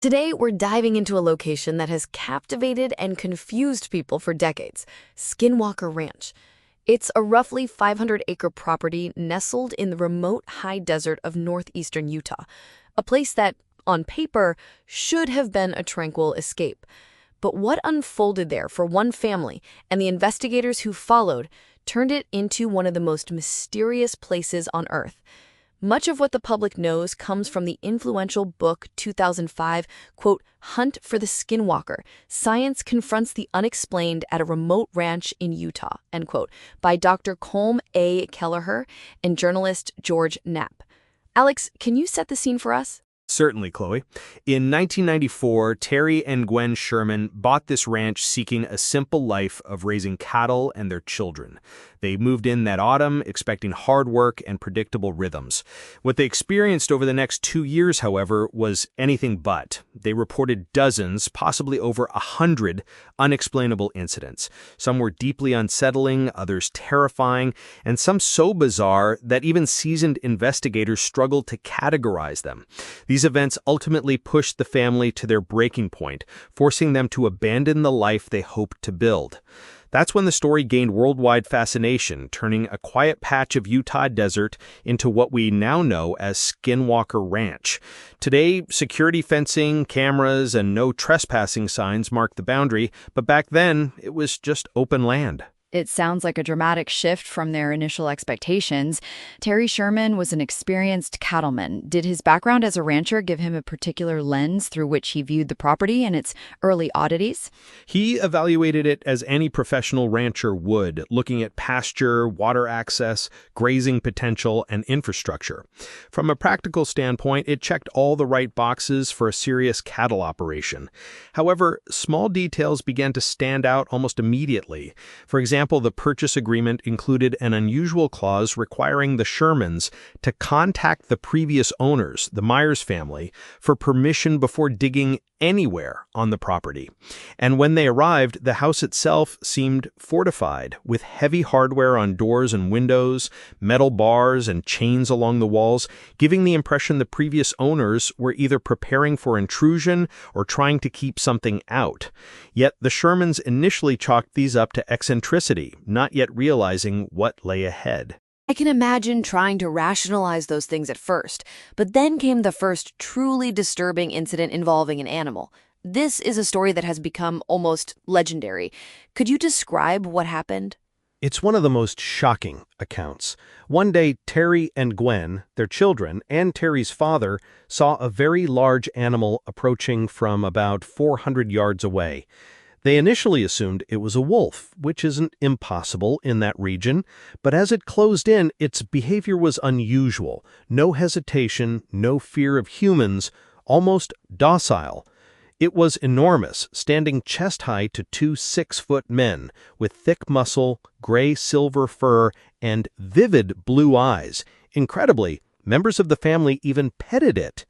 Today, we're diving into a location that has captivated and confused people for decades, Skinwalker Ranch. It's a roughly 500-acre property nestled in the remote high desert of northeastern Utah, a place that, on paper, should have been a tranquil escape. But what unfolded there for one family and the investigators who followed turned it into one of the most mysterious places on Earth. Much of what the public knows comes from the influential book 2005, quote, Hunt for the Skinwalker, Science Confronts the Unexplained at a Remote Ranch in Utah, end quote, by Dr. Colm A. Kelleher and journalist George Knapp. Alex, can you set the scene for us? Certainly, Chloe. In 1994, Terry and Gwen Sherman bought this ranch seeking a simple life of raising cattle and their children. They moved in that autumn, expecting hard work and predictable rhythms. What they experienced over the next 2 years, however, was anything but. They reported dozens, possibly over 100, unexplainable incidents. Some were deeply unsettling, others terrifying, and some so bizarre that even seasoned investigators struggled to categorize them. These events ultimately pushed the family to their breaking point, forcing them to abandon the life they hoped to build. That's when the story gained worldwide fascination, turning a quiet patch of Utah desert into what we now know as Skinwalker Ranch. Today, security fencing, cameras, and no trespassing signs mark the boundary, but back then, it was just open land. It sounds like a dramatic shift from their initial expectations. Terry Sherman was an experienced cattleman. Did his background as a rancher give him a particular lens through which he viewed the property and its early oddities? He evaluated it as any professional rancher would, looking at pasture, water access, grazing potential, and infrastructure. From a practical standpoint, it checked all the right boxes for a serious cattle operation. However, small details began to stand out almost immediately. For example, the purchase agreement included an unusual clause requiring the Shermans to contact the previous owners, the Myers family, for permission before digging anywhere on the property. And when they arrived, the house itself seemed fortified, with heavy hardware on doors and windows, metal bars and chains along the walls, giving the impression the previous owners were either preparing for intrusion or trying to keep something out. Yet the Shermans initially chalked these up to eccentricity, not yet realizing what lay ahead. I can imagine trying to rationalize those things at first, but then came the first truly disturbing incident involving an animal. This is a story that has become almost legendary. Could you describe what happened? It's one of the most shocking accounts. One day, Terry and Gwen, their children, and Terry's father saw a very large animal approaching from about 400 yards away. They initially assumed it was a wolf, which isn't impossible in that region, but as it closed in, its behavior was unusual. No hesitation, no fear of humans, almost docile. It was enormous, standing chest-high to 2 6-foot men, with thick muscle, gray-silver fur, and vivid blue eyes. Incredibly, members of the family even petted it.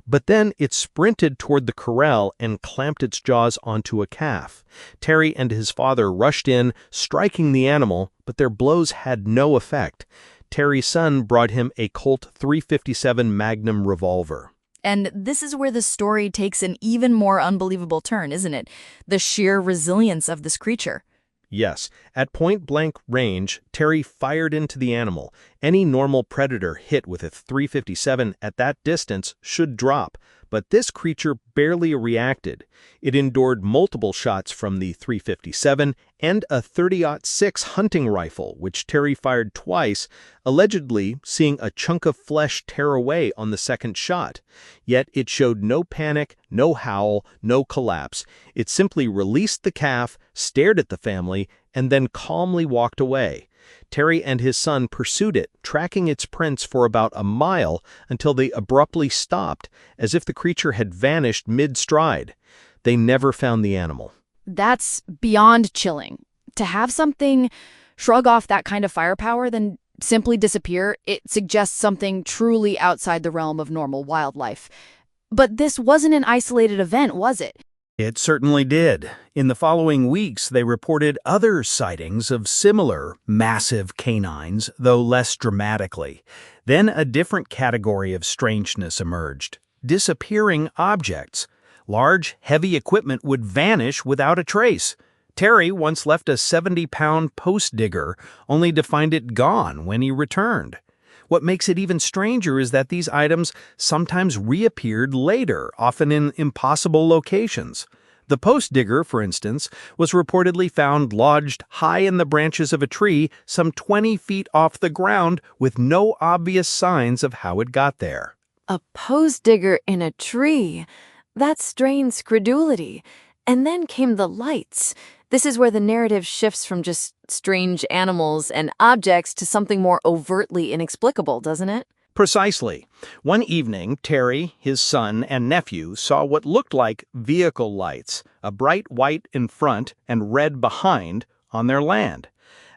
But then it sprinted toward the corral and clamped its jaws onto a calf. Terry and his father rushed in, striking the animal, but their blows had no effect. Terry's son brought him a Colt .357 Magnum revolver. And this is where the story takes an even more unbelievable turn, isn't it? The sheer resilience of this creature. Yes, at point-blank range, Terry fired into the animal. Any normal predator hit with a .357 at that distance should drop, but this creature barely reacted. It endured multiple shots from the .357 and a .30-06 hunting rifle, which Terry fired twice, allegedly seeing a chunk of flesh tear away on the second shot. Yet it showed no panic, no howl, no collapse. It simply released the calf, stared at the family, and then calmly walked away. Terry and his son pursued it, tracking its prints for about a mile until they abruptly stopped, as if the creature had vanished mid-stride. They never found the animal. That's beyond chilling. To have something shrug off that kind of firepower, then simply disappear, it suggests something truly outside the realm of normal wildlife. But this wasn't an isolated event, was it? It certainly did. In the following weeks, they reported other sightings of similar massive canines, though less dramatically. Then a different category of strangeness emerged: disappearing objects. Large, heavy equipment would vanish without a trace. Terry once left a 70-pound post digger, only to find it gone when he returned. What makes it even stranger is that these items sometimes reappeared later, often in impossible locations. The post digger, for instance, was reportedly found lodged high in the branches of a tree some 20 feet off the ground with no obvious signs of how it got there. A post digger in a tree. That strains credulity. And then came the lights. This is where the narrative shifts from just strange animals and objects to something more overtly inexplicable, doesn't it? Precisely. One evening, Terry, his son, and nephew saw what looked like vehicle lights, a bright white in front and red behind, on their land.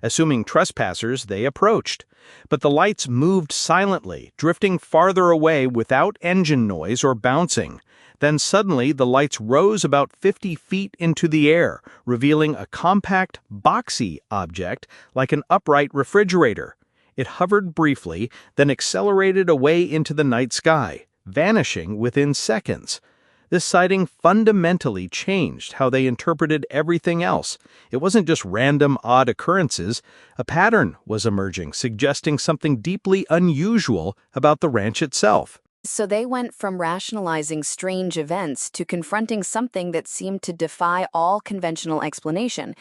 Assuming trespassers, they approached. But the lights moved silently, drifting farther away without engine noise or bouncing. Then suddenly, the lights rose about 50 feet into the air, revealing a compact, boxy object like an upright refrigerator. It hovered briefly, then accelerated away into the night sky, vanishing within seconds. This sighting fundamentally changed how they interpreted everything else. It wasn't just random, odd occurrences. A pattern was emerging, suggesting something deeply unusual about the ranch itself. So they went from rationalizing strange events to confronting something that seemed to defy all conventional explanation.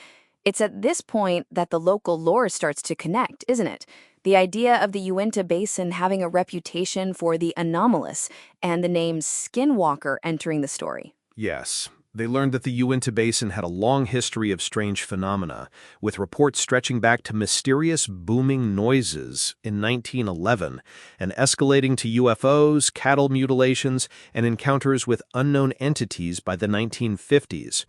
It's at this point that the local lore starts to connect, isn't it? The idea of the Uinta Basin having a reputation for the anomalous, and the name Skinwalker entering the story. Yes. They learned that the Uinta Basin had a long history of strange phenomena, with reports stretching back to mysterious booming noises in 1911 and escalating to UFOs, cattle mutilations, and encounters with unknown entities by the 1950s.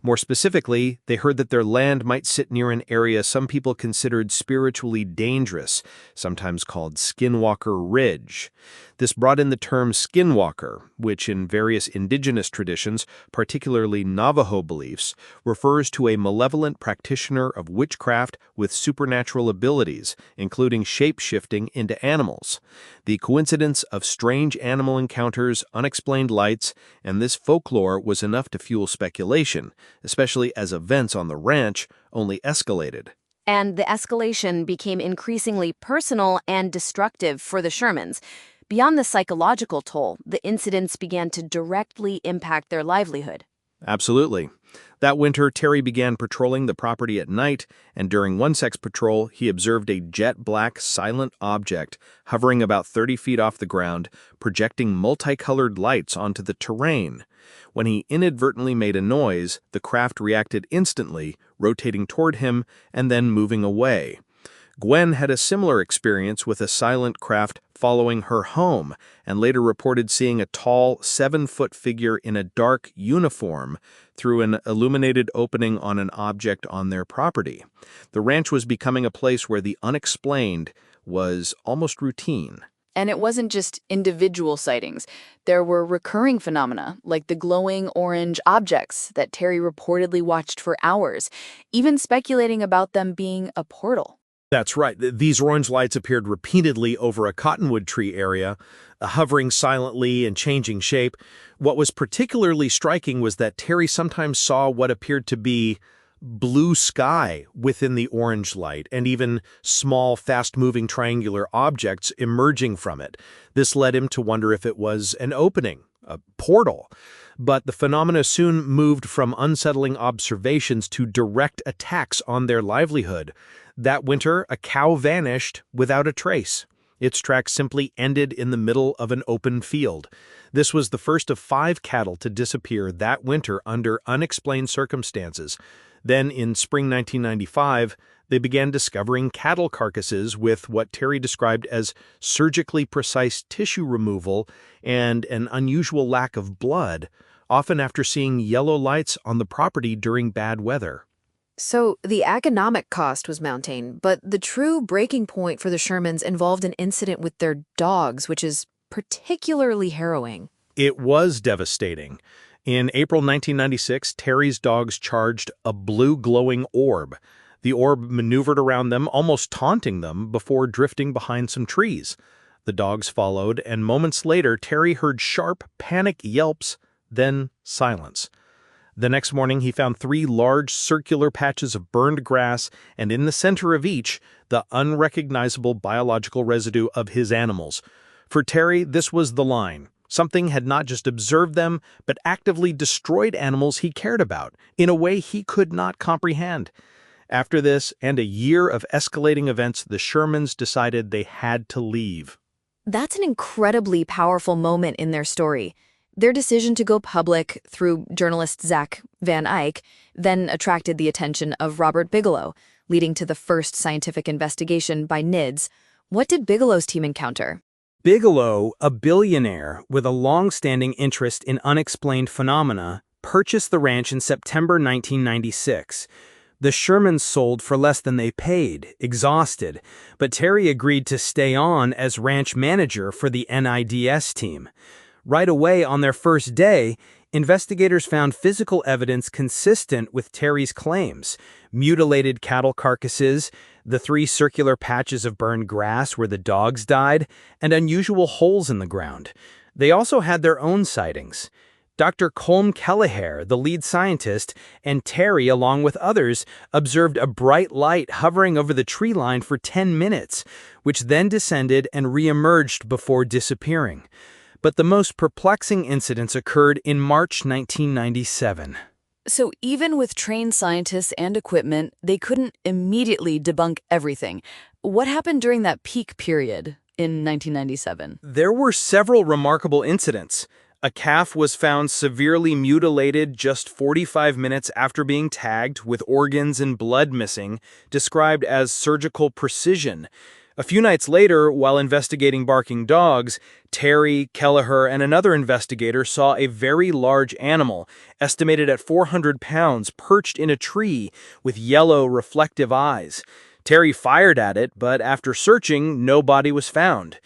More specifically, they heard that their land might sit near an area some people considered spiritually dangerous, sometimes called Skinwalker Ridge. This brought in the term Skinwalker, which in various indigenous traditions, particularly Navajo beliefs, refers to a malevolent practitioner of witchcraft with supernatural abilities, including shape-shifting into animals. The coincidence of strange animal encounters, unexplained lights, and this folklore was enough to fuel speculation, especially as events on the ranch only escalated. And the escalation became increasingly personal and destructive for the Shermans. Beyond the psychological toll, the incidents began to directly impact their livelihood. Absolutely. That winter, Terry began patrolling the property at night, and during one such patrol, he observed a jet-black, silent object hovering about 30 feet off the ground, projecting multicolored lights onto the terrain. When he inadvertently made a noise, the craft reacted instantly, rotating toward him and then moving away. Gwen had a similar experience with a silent craft following her home, and later reported seeing a tall, 7-foot figure in a dark uniform through an illuminated opening on an object on their property. The ranch was becoming a place where the unexplained was almost routine. And it wasn't just individual sightings. There were recurring phenomena, like the glowing orange objects that Terry reportedly watched for hours, even speculating about them being a portal. That's right. These orange lights appeared repeatedly over a cottonwood tree area, hovering silently and changing shape. What was particularly striking was that Terry sometimes saw what appeared to be blue sky within the orange light, and even small, fast-moving triangular objects emerging from it. This led him to wonder if it was an opening, a portal. But the phenomena soon moved from unsettling observations to direct attacks on their livelihood. That winter, a cow vanished without a trace. Its tracks simply ended in the middle of an open field. This was the first of 5 cattle to disappear that winter under unexplained circumstances. Then, in spring 1995, they began discovering cattle carcasses with what Terry described as surgically precise tissue removal and an unusual lack of blood, often after seeing yellow lights on the property during bad weather. So the economic cost was mounting, but the true breaking point for the Shermans involved an incident with their dogs, which is particularly harrowing. It was devastating. In April 1996, Terry's dogs charged a blue glowing orb. The orb maneuvered around them, almost taunting them, before drifting behind some trees. The dogs followed, and moments later, Terry heard sharp, panic yelps, then silence. The next morning, he found 3 large circular patches of burned grass, and in the center of each, the unrecognizable biological residue of his animals. For Terry, this was the line. Something had not just observed them, but actively destroyed animals he cared about, in a way he could not comprehend. After this, and a year of escalating events, the Shermans decided they had to leave. That's an incredibly powerful moment in their story. Their decision to go public through journalist Zach Van Eyck then attracted the attention of Robert Bigelow, leading to the first scientific investigation by NIDS. What did Bigelow's team encounter? Bigelow, a billionaire with a long-standing interest in unexplained phenomena, purchased the ranch in September 1996. The Shermans sold for less than they paid, exhausted, but Terry agreed to stay on as ranch manager for the NIDS team. Right away on their first day, investigators found physical evidence consistent with Terry's claims: mutilated cattle carcasses, the 3 circular patches of burned grass where the dogs died, and unusual holes in the ground. They also had their own sightings. Dr. Colm Kelleher, the lead scientist, and Terry, along with others, observed a bright light hovering over the tree line for 10 minutes, which then descended and reemerged before disappearing. But the most perplexing incidents occurred in March 1997. So even with trained scientists and equipment, they couldn't immediately debunk everything. What happened during that peak period in 1997? There were several remarkable incidents. A calf was found severely mutilated just 45 minutes after being tagged, with organs and blood missing, described as surgical precision. A few nights later, while investigating barking dogs, Terry, Kelleher, and another investigator saw a very large animal, estimated at 400 pounds, perched in a tree with yellow, reflective eyes. Terry fired at it, but after searching, no body was found.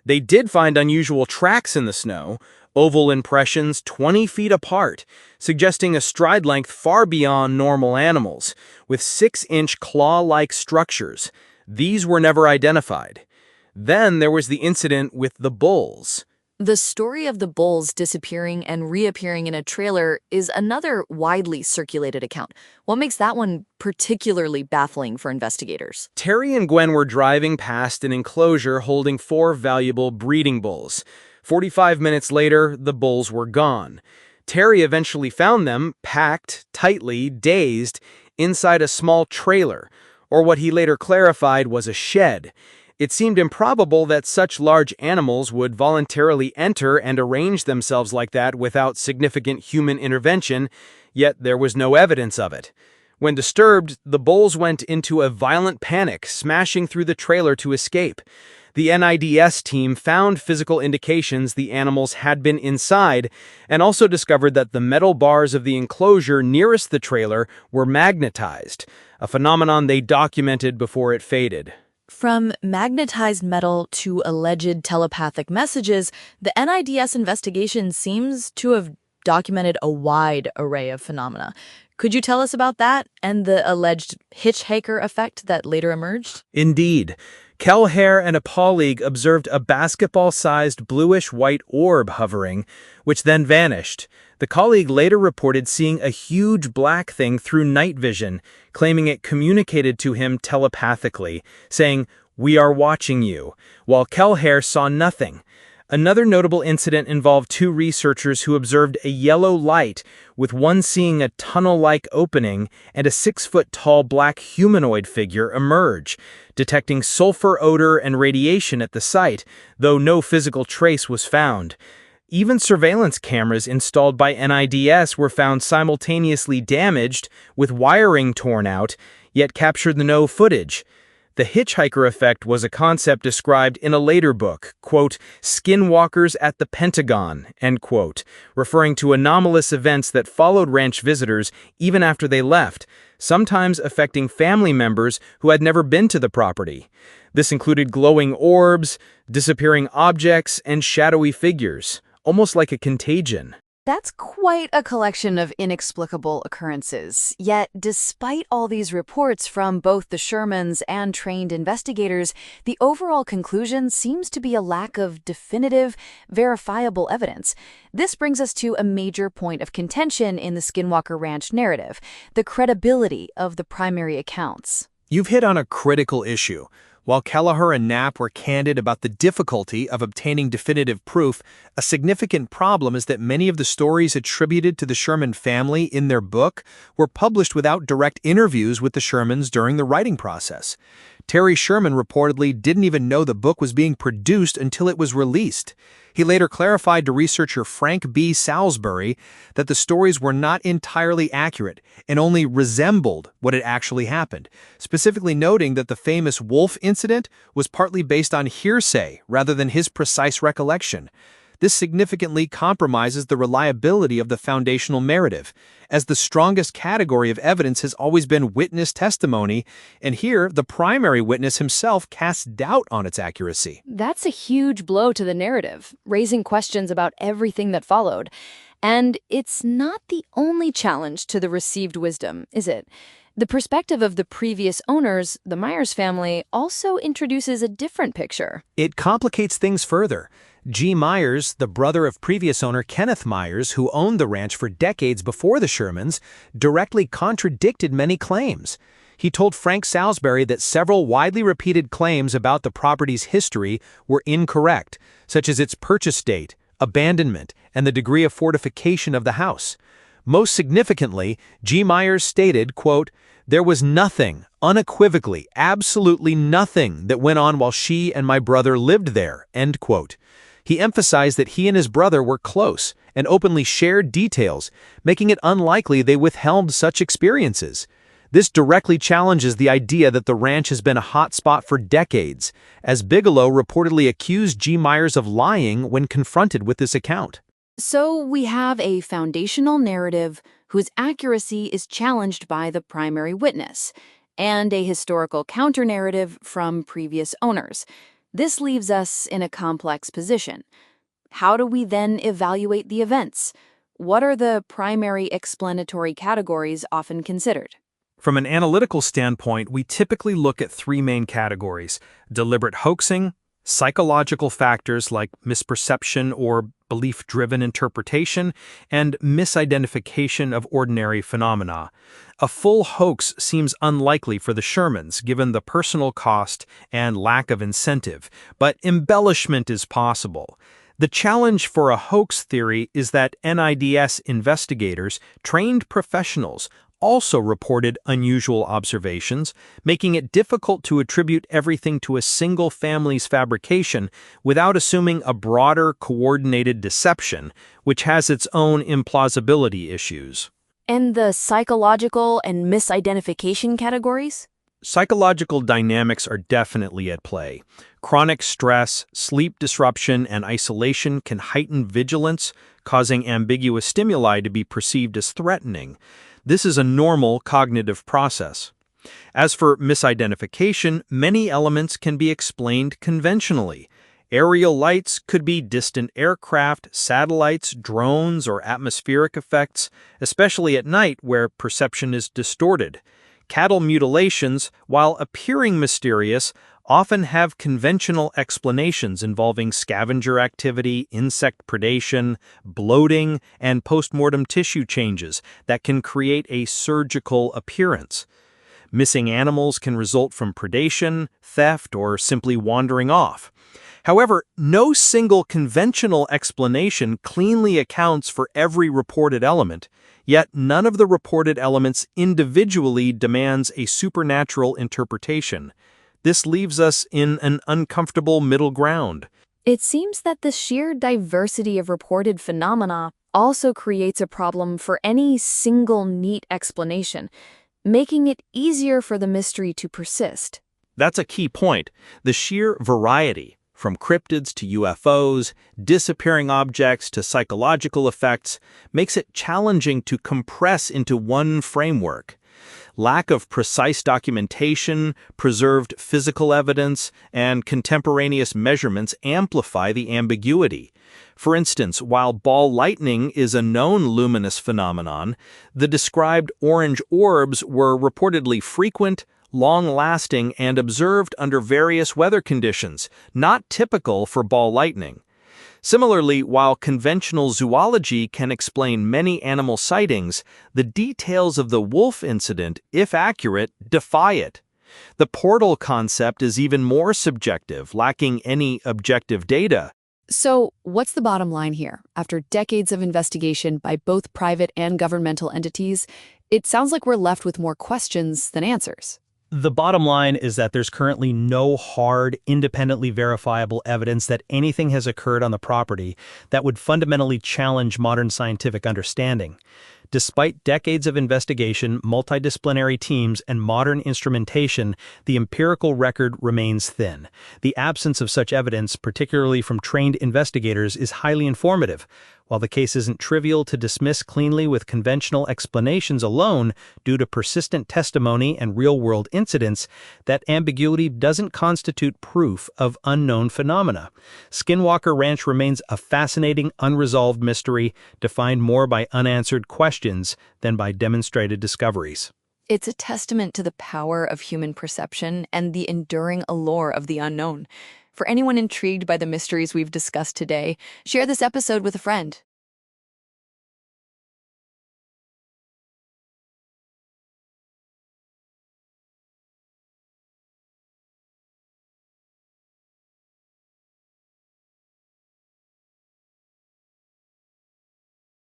They did find unusual tracks in the snow, oval impressions 20 feet apart, suggesting a stride length far beyond normal animals, with 6-inch claw-like structures. These were never identified. Then there was the incident with the bulls. The story of the bulls disappearing and reappearing in a trailer is another widely circulated account. What makes that one particularly baffling for investigators? Terry and Gwen were driving past an enclosure holding 4 valuable breeding bulls. 45 minutes later, the bulls were gone. Terry eventually found them, packed, tightly, dazed, inside a small trailer, or what he later clarified was a shed. It seemed improbable that such large animals would voluntarily enter and arrange themselves like that without significant human intervention, yet there was no evidence of it. When disturbed, the bulls went into a violent panic, smashing through the trailer to escape. The NIDS team found physical indications the animals had been inside, and also discovered that the metal bars of the enclosure nearest the trailer were magnetized, a phenomenon they documented before it faded. From magnetized metal to alleged telepathic messages, the NIDS investigation seems to have documented a wide array of phenomena. Could you tell us about that and the alleged Hitchhiker Effect that later emerged? Indeed. Kelleher and a colleague observed a basketball-sized bluish-white orb hovering, which then vanished. The colleague later reported seeing a huge black thing through night vision, claiming it communicated to him telepathically, saying, "We are watching you," while Kelleher saw nothing. Another notable incident involved 2 researchers who observed a yellow light, with one seeing a tunnel-like opening and a 6-foot-tall black humanoid figure emerge, detecting sulfur odor and radiation at the site, though no physical trace was found. Even surveillance cameras installed by NIDS were found simultaneously damaged, with wiring torn out, yet captured no footage. The Hitchhiker Effect was a concept described in a later book, quote, "Skinwalkers at the Pentagon," end quote, referring to anomalous events that followed ranch visitors even after they left, sometimes affecting family members who had never been to the property. This included glowing orbs, disappearing objects, and shadowy figures, almost like a contagion. That's quite a collection of inexplicable occurrences. Yet, despite all these reports from both the Shermans and trained investigators, the overall conclusion seems to be a lack of definitive, verifiable evidence. This brings us to a major point of contention in the Skinwalker Ranch narrative, the credibility of the primary accounts. You've hit on a critical issue. While Kelleher and Knapp were candid about the difficulty of obtaining definitive proof, a significant problem is that many of the stories attributed to the Sherman family in their book were published without direct interviews with the Shermans during the writing process. Terry Sherman reportedly didn't even know the book was being produced until it was released. He later clarified to researcher Frank B. Salisbury that the stories were not entirely accurate and only resembled what had actually happened, specifically noting that the famous Wolf incident was partly based on hearsay rather than his precise recollection. This significantly compromises the reliability of the foundational narrative, as the strongest category of evidence has always been witness testimony, and here the primary witness himself casts doubt on its accuracy. That's a huge blow to the narrative, raising questions about everything that followed. And it's not the only challenge to the received wisdom, is it? The perspective of the previous owners, the Myers family, also introduces a different picture. It complicates things further. G. Myers, the brother of previous owner Kenneth Myers, who owned the ranch for decades before the Shermans, directly contradicted many claims. He told Frank Salisbury that several widely repeated claims about the property's history were incorrect, such as its purchase date, abandonment, and the degree of fortification of the house. Most significantly, G. Myers stated, quote, "There was nothing, unequivocally, absolutely nothing that went on while she and my brother lived there," end quote. He emphasized that he and his brother were close and openly shared details, making it unlikely they withheld such experiences. This directly challenges the idea that the ranch has been a hot spot for decades, as Bigelow reportedly accused G. Myers of lying when confronted with this account. So we have a foundational narrative whose accuracy is challenged by the primary witness, and a historical counter-narrative from previous owners. This leaves us in a complex position. How do we then evaluate the events? What are the primary explanatory categories often considered? From an analytical standpoint, we typically look at three main categories: deliberate hoaxing, psychological factors like misperception or belief-driven interpretation, and misidentification of ordinary phenomena. A full hoax seems unlikely for the Shermans, given the personal cost and lack of incentive, but embellishment is possible. The challenge for a hoax theory is that NIDS investigators, trained professionals, also reported unusual observations, making it difficult to attribute everything to a single family's fabrication without assuming a broader, coordinated deception, which has its own implausibility issues. And the psychological and misidentification categories? Psychological dynamics are definitely at play. Chronic stress, sleep disruption, and isolation can heighten vigilance, causing ambiguous stimuli to be perceived as threatening. This is a normal cognitive process. As for misidentification, many elements can be explained conventionally. Aerial lights could be distant aircraft, satellites, drones, or atmospheric effects, especially at night where perception is distorted. Cattle mutilations, while appearing mysterious, often have conventional explanations involving scavenger activity, insect predation, bloating, and postmortem tissue changes that can create a surgical appearance. Missing animals can result from predation, theft, or simply wandering off. However, no single conventional explanation cleanly accounts for every reported element, yet none of the reported elements individually demands a supernatural interpretation. This leaves us in an uncomfortable middle ground. It seems that the sheer diversity of reported phenomena also creates a problem for any single neat explanation, making it easier for the mystery to persist. That's a key point. The sheer variety, from cryptids to UFOs, disappearing objects to psychological effects, makes it challenging to compress into one framework. Lack of precise documentation, preserved physical evidence, and contemporaneous measurements amplify the ambiguity. For instance, while ball lightning is a known luminous phenomenon, the described orange orbs were reportedly frequent, long-lasting, and observed under various weather conditions, not typical for ball lightning. Similarly, while conventional zoology can explain many animal sightings, the details of the wolf incident, if accurate, defy it. The portal concept is even more subjective, lacking any objective data. So, what's the bottom line here? After decades of investigation by both private and governmental entities, it sounds like we're left with more questions than answers. The bottom line is that there's currently no hard, independently verifiable evidence that anything has occurred on the property that would fundamentally challenge modern scientific understanding. Despite decades of investigation, multidisciplinary teams, and modern instrumentation, the empirical record remains thin. The absence of such evidence, particularly from trained investigators, is highly informative. While the case isn't trivial to dismiss cleanly with conventional explanations alone due to persistent testimony and real-world incidents, that ambiguity doesn't constitute proof of unknown phenomena. Skinwalker Ranch remains a fascinating, unresolved mystery, defined more by unanswered questions than by demonstrated discoveries. It's a testament to the power of human perception and the enduring allure of the unknown. For anyone intrigued by the mysteries we've discussed today, share this episode with a friend.